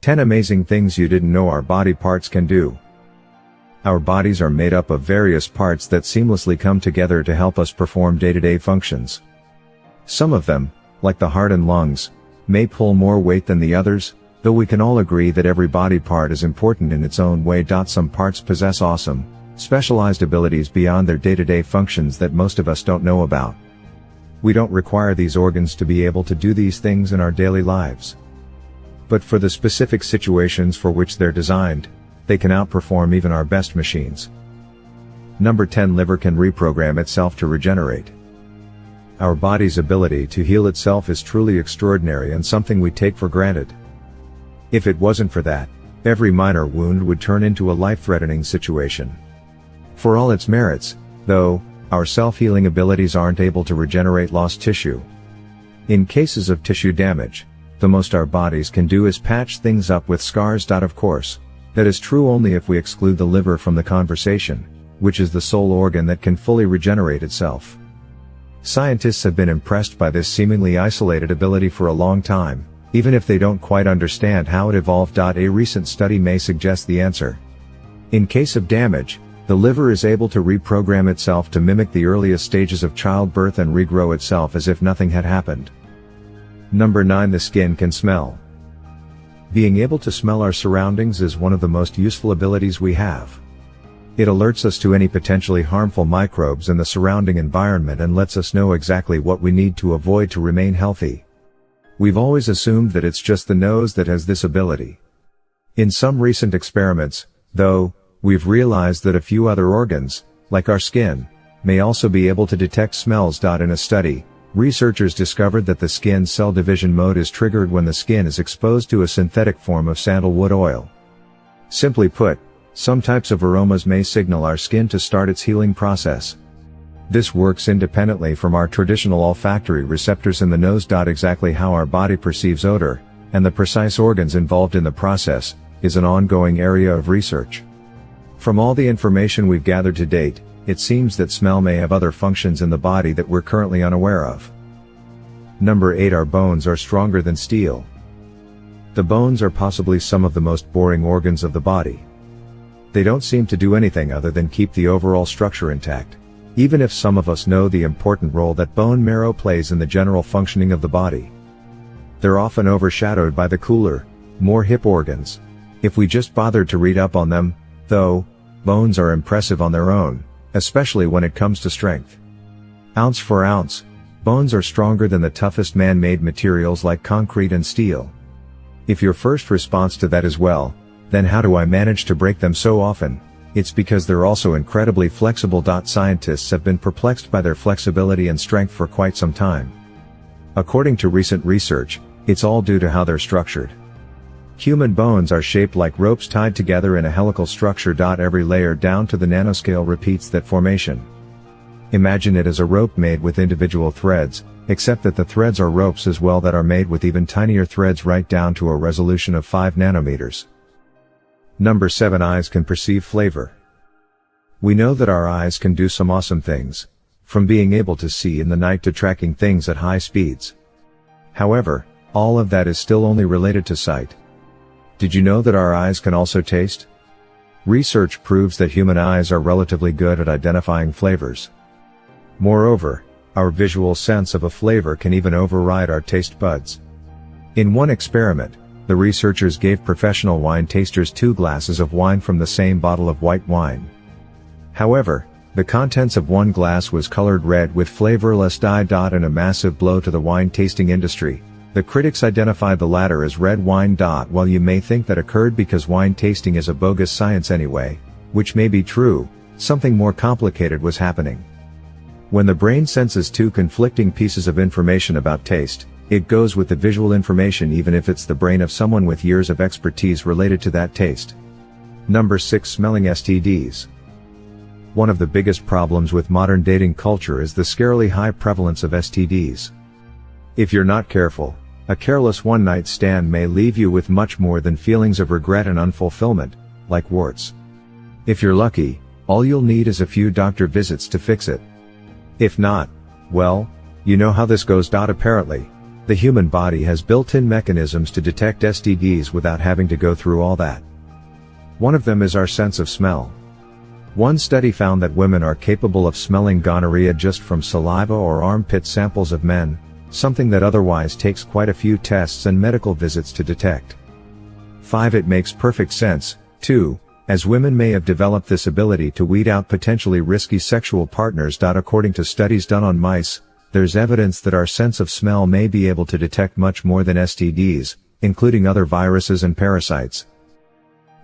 10 amazing things you didn't know our body parts can do. Our bodies are made up of various parts that seamlessly come together to help us perform day-to-day functions. Some of them, like the heart and lungs, may pull more weight than the others, though we can all agree that every body part is important in its own way. Some parts possess awesome, specialized abilities beyond their day-to-day functions that most of us don't know about. We don't require these organs to be able to do these things in our daily lives. But for the specific situations for which they're designed, they can outperform even our best machines. Number 10. Liver can reprogram itself to regenerate. Our body's ability to heal itself is truly extraordinary and something we take for granted. If it wasn't for that, every minor wound would turn into a life-threatening situation. For all its merits, though, our self-healing abilities aren't able to regenerate lost tissue. In cases of tissue damage, the most our bodies can do is patch things up with scars. Of course, that is true only if we exclude the liver from the conversation, which is the sole organ that can fully regenerate itself. Scientists have been impressed by this seemingly isolated ability for a long time, even if they don't quite understand how it evolved. A recent study may suggest the answer. In case of damage, the liver is able to reprogram itself to mimic the earliest stages of childbirth and regrow itself as if nothing had happened. Number 9. The skin can smell. Being able to smell our surroundings is one of the most useful abilities we have. It alerts us to any potentially harmful microbes in the surrounding environment and lets us know exactly what we need to avoid to remain healthy. We've always assumed that it's just the nose that has this ability. In some recent experiments, though, we've realized that a few other organs, like our skin, may also be able to detect smells. In a study, researchers discovered that the skin cell division mode is triggered when the skin is exposed to a synthetic form of sandalwood oil. Simply put, some types of aromas may signal our skin to start its healing process. This works independently from our traditional olfactory receptors in the nose. Exactly how our body perceives odor, and the precise organs involved in the process, is an ongoing area of research. From all the information we've gathered to date, it seems that smell may have other functions in the body that we're currently unaware of. Number 8. Our bones are stronger than steel. The bones are possibly some of the most boring organs of the body. They don't seem to do anything other than keep the overall structure intact, even if some of us know the important role that bone marrow plays in the general functioning of the body. They're often overshadowed by the cooler, more hip organs. If we just bothered to read up on them, though, bones are impressive on their own, especially when it comes to strength. Ounce for ounce, bones are stronger than the toughest man-made materials like concrete and steel. If your first response to that is, well, then how do I manage to break them so often? It's because they're also incredibly flexible. Scientists have been perplexed by their flexibility and strength for quite some time. According to recent research, it's all due to how they're structured. Human bones are shaped like ropes tied together in a helical structure. Every layer down to the nanoscale repeats that formation. Imagine it as a rope made with individual threads, except that the threads are ropes as well that are made with even tinier threads right down to a resolution of 5 nanometers. Number 7. Eyes can perceive flavor. We know that our eyes can do some awesome things, from being able to see in the night to tracking things at high speeds. However, all of that is still only related to sight. Did you know that our eyes can also taste? Research proves that human eyes are relatively good at identifying flavors. Moreover, our visual sense of a flavor can even override our taste buds. In one experiment, the researchers gave professional wine tasters 2 glasses of wine from the same bottle of white wine. However, the contents of one glass was colored red with flavorless dye. In a massive blow to the wine tasting industry, the critics identified the latter as red wine. While you may think that occurred because wine tasting is a bogus science anyway, which may be true, something more complicated was happening. When the brain senses 2 conflicting pieces of information about taste, it goes with the visual information even if it's the brain of someone with years of expertise related to that taste. Number 6. Smelling STDs. One of the biggest problems with modern dating culture is the scarily high prevalence of STDs. If you're not careful, a careless one-night stand may leave you with much more than feelings of regret and unfulfillment, like warts. If you're lucky, all you'll need is a few doctor visits to fix it. If not, well, you know how this goes. Apparently, The human body has built-in mechanisms to detect STDs without having to go through all that. One of them is our sense of smell. One study found that women are capable of smelling gonorrhea just from saliva or armpit samples of men, something that otherwise takes quite a few tests and medical visits to detect. 5. It makes perfect sense, too, as women may have developed this ability to weed out potentially risky sexual partners. According to studies done on mice, there's evidence that our sense of smell may be able to detect much more than STDs, including other viruses and parasites.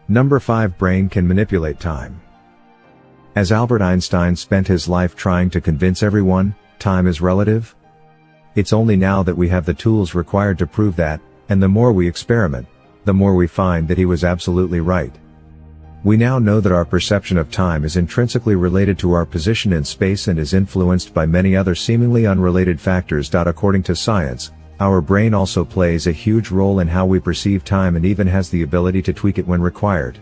Number 5. Brain can manipulate time. As Albert Einstein spent his life trying to convince everyone, time is relative. It's only now that we have the tools required to prove that, and the more we experiment, the more we find that he was absolutely right. We now know that our perception of time is intrinsically related to our position in space and is influenced by many other seemingly unrelated factors. According to science, our brain also plays a huge role in how we perceive time and even has the ability to tweak it when required.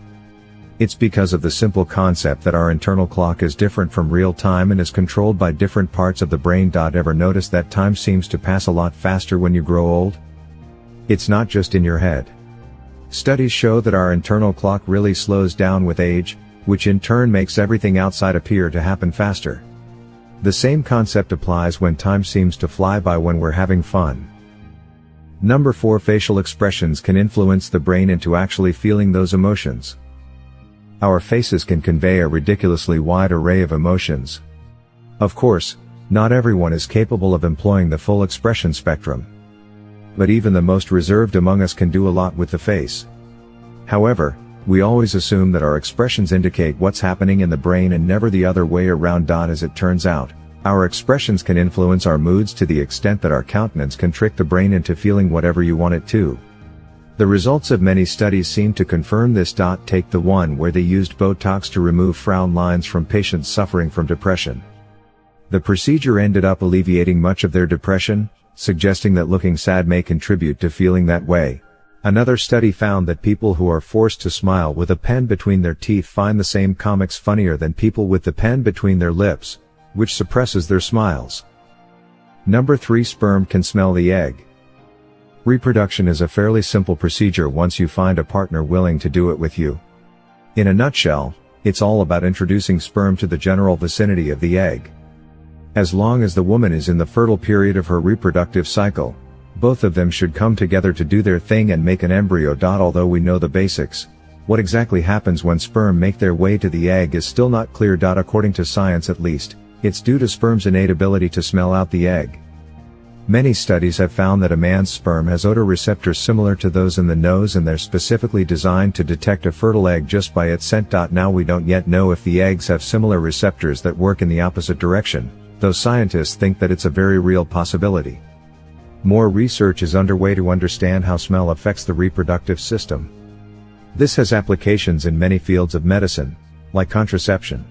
It's because of the simple concept that our internal clock is different from real time and is controlled by different parts of the brain. Ever notice that time seems to pass a lot faster when you grow old? It's not just in your head. Studies show that our internal clock really slows down with age, which in turn makes everything outside appear to happen faster. The same concept applies when time seems to fly by when we're having fun. Number 4. Facial expressions can influence the brain into actually feeling those emotions. Our faces can convey a ridiculously wide array of emotions. Of course, not everyone is capable of employing the full expression spectrum. But even the most reserved among us can do a lot with the face. However, we always assume that our expressions indicate what's happening in the brain and never the other way around. As it turns out, our expressions can influence our moods to the extent that our countenance can trick the brain into feeling whatever you want it to. The results of many studies seem to confirm this. Take the one where they used Botox to remove frown lines from patients suffering from depression. The procedure ended up alleviating much of their depression, suggesting that looking sad may contribute to feeling that way. Another study found that people who are forced to smile with a pen between their teeth find the same comics funnier than people with the pen between their lips, which suppresses their smiles. Number 3. Sperm can smell the egg. Reproduction is a fairly simple procedure once you find a partner willing to do it with you. In a nutshell, it's all about introducing sperm to the general vicinity of the egg. As long as the woman is in the fertile period of her reproductive cycle, both of them should come together to do their thing and make an embryo. Although we know the basics, what exactly happens when sperm make their way to the egg is still not clear. According to science at least, it's due to sperm's innate ability to smell out the egg. Many studies have found that a man's sperm has odor receptors similar to those in the nose, and they're specifically designed to detect a fertile egg just by its scent. Now we don't yet know if the eggs have similar receptors that work in the opposite direction, though scientists think that it's a very real possibility. More research is underway to understand how smell affects the reproductive system. This has applications in many fields of medicine, like contraception.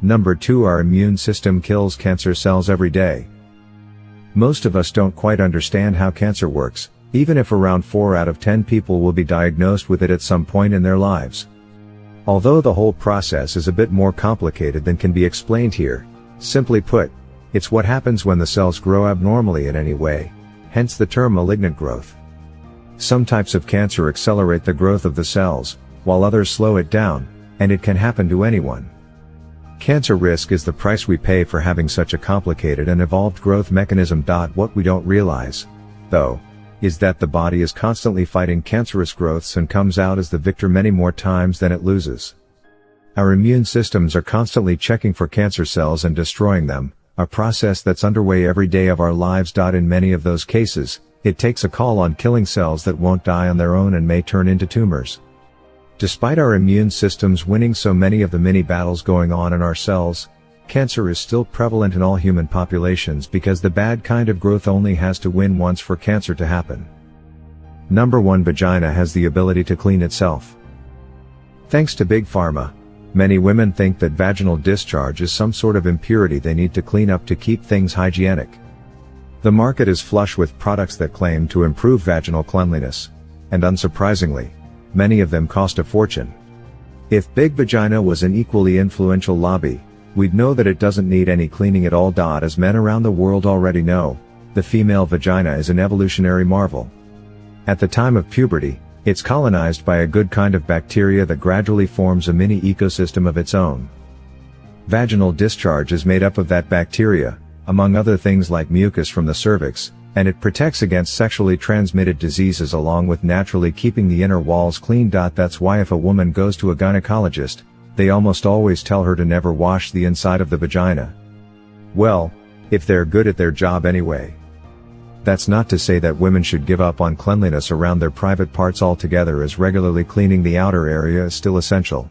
Number 2. Our immune system kills cancer cells every day. Most of us don't quite understand how cancer works, even if around 4 out of 10 people will be diagnosed with it at some point in their lives. Although the whole process is a bit more complicated than can be explained here, simply put, it's what happens when the cells grow abnormally in any way, hence the term malignant growth. Some types of cancer accelerate the growth of the cells, while others slow it down, and it can happen to anyone. Cancer risk is the price we pay for having such a complicated and evolved growth mechanism. What we don't realize, though, is that the body is constantly fighting cancerous growths and comes out as the victor many more times than it loses. Our immune systems are constantly checking for cancer cells and destroying them, a process that's underway every day of our lives. In many of those cases, it takes a call on killing cells that won't die on their own and may turn into tumors. Despite our immune systems winning so many of the mini battles going on in our cells, cancer is still prevalent in all human populations because the bad kind of growth only has to win once for cancer to happen. Number 1. Vagina has the ability to clean itself. Thanks to Big Pharma, many women think that vaginal discharge is some sort of impurity they need to clean up to keep things hygienic. The market is flush with products that claim to improve vaginal cleanliness, and unsurprisingly, many of them cost a fortune. If Big Vagina was an equally influential lobby, we'd know that it doesn't need any cleaning at all. As men around the world already know, The female vagina is an evolutionary marvel. At the time of puberty, it's colonized by a good kind of bacteria that gradually forms a mini ecosystem of its own. Vaginal discharge is made up of that bacteria, among other things like mucus from the cervix, and it protects against sexually transmitted diseases along with naturally keeping the inner walls clean. That's why if a woman goes to a gynecologist, they almost always tell her to never wash the inside of the vagina. Well, if they're good at their job anyway. That's not to say that women should give up on cleanliness around their private parts altogether, as regularly cleaning the outer area is still essential.